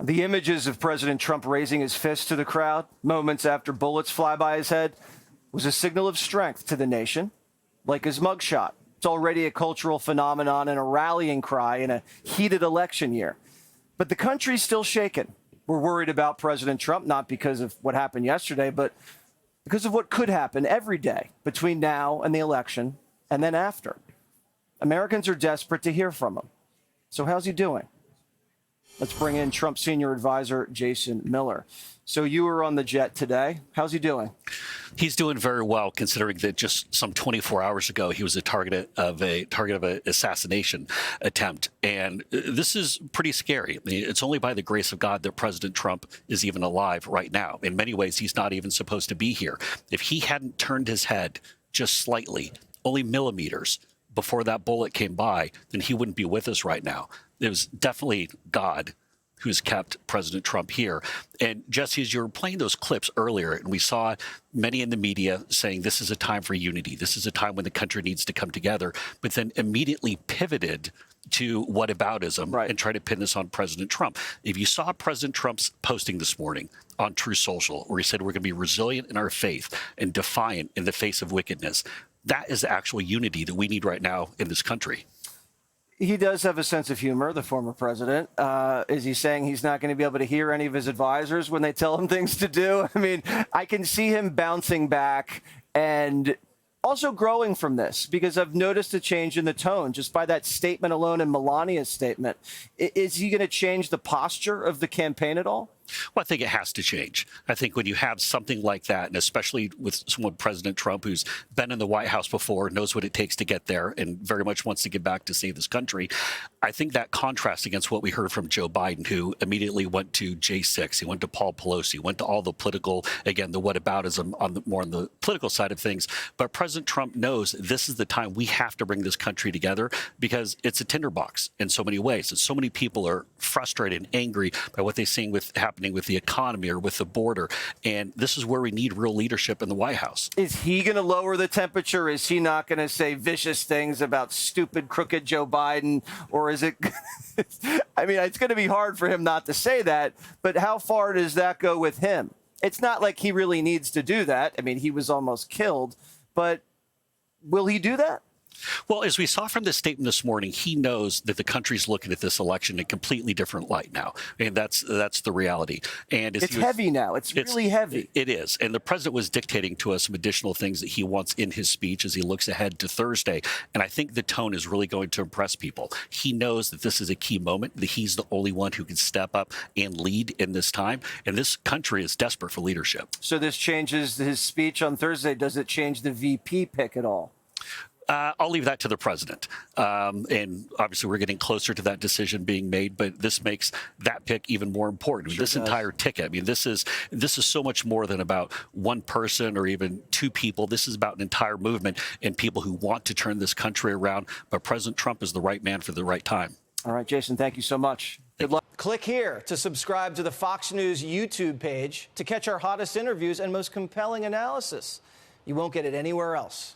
The images of President Trump raising his fist to the crowd moments after bullets fly by his head was a signal of strength to the nation, like his mugshot. It's already a cultural phenomenon and a rallying cry in a heated election year. But the country's still shaken. We're worried about President Trump, not because of what happened yesterday, but because of what could happen every day between now and the election and then after. Americans are desperate to hear from him. So how's he doing? Let's bring in Trump senior advisor Jason Miller. So you were on the jet today. How's he doing? He's doing very well, considering that just some 24 hours ago he was a target of an assassination attempt. And this is pretty scary. I mean, it's only by the grace of God that President Trump is even alive right now. In many ways, he's not even supposed to be here. If he hadn't turned his head just slightly, only millimeters, before that bullet came by, then he wouldn't be with us right now. It was definitely God who's kept President Trump here. And Jesse, as you were playing those clips earlier, and we saw many in the media saying this is a time for unity. This is a time when the country needs to come together, but then immediately pivoted to whataboutism and try to pin this on President Trump. If you saw President Trump's posting this morning on True Social, where he said we're going to be resilient in our faith and defiant in the face of wickedness, that is the actual unity that we need right now in this country. He does have a sense of humor, the former president. Is he saying he's not going to be able to hear any of his advisors when they tell him things to do? I mean, I can see him bouncing back and also growing from this, because I've noticed a change in the tone just by that statement alone and Melania's statement. Is he going to change the posture of the campaign at all? Well, I think it has to change. I think when you have something like that, and especially with someone, President Trump, who's been in the White House before, knows what it takes to get there, and very much wants to get back to save this country, I think that contrasts against what we heard from Joe Biden, who immediately went to J6, he went to Paul Pelosi, went to all the political, again, the whataboutism more on the political side of things. But President Trump knows this is the time we have to bring this country together, because it's a tinderbox in so many ways. And so many people are frustrated and angry by what they're seeing happening with the economy or with the border. And this is where we need real leadership in the White House. Is he going to lower the temperature? Is he not going to say vicious things about stupid, crooked Joe Biden? Or is it, I mean, it's going to be hard for him not to say that, but how far does that go with him? It's not like he really needs to do that. I mean, he was almost killed, but will he do that? Well, as we saw from the statement this morning, he knows that the country's looking at this election in a completely different light now. And that's the reality. And it's heavy now. It's really heavy. It is. And the president was dictating to us some additional things that he wants in his speech as he looks ahead to Thursday. And I think the tone is really going to impress people. He knows that this is a key moment, that he's the only one who can step up and lead in this time. And this country is desperate for leadership. So this changes his speech on Thursday. Does it change the VP pick at all? I'll leave that to the president. And obviously, we're getting closer to that decision being made, but this makes that pick even more important. Sure, this entire ticket, I mean, this is so much more than about one person or even two people. This is about an entire movement and people who want to turn this country around. But President Trump is the right man for the right time. All right, Jason, thank you so much. Good luck. Click here to subscribe to the Fox News YouTube page to catch our hottest interviews and most compelling analysis. You won't get it anywhere else.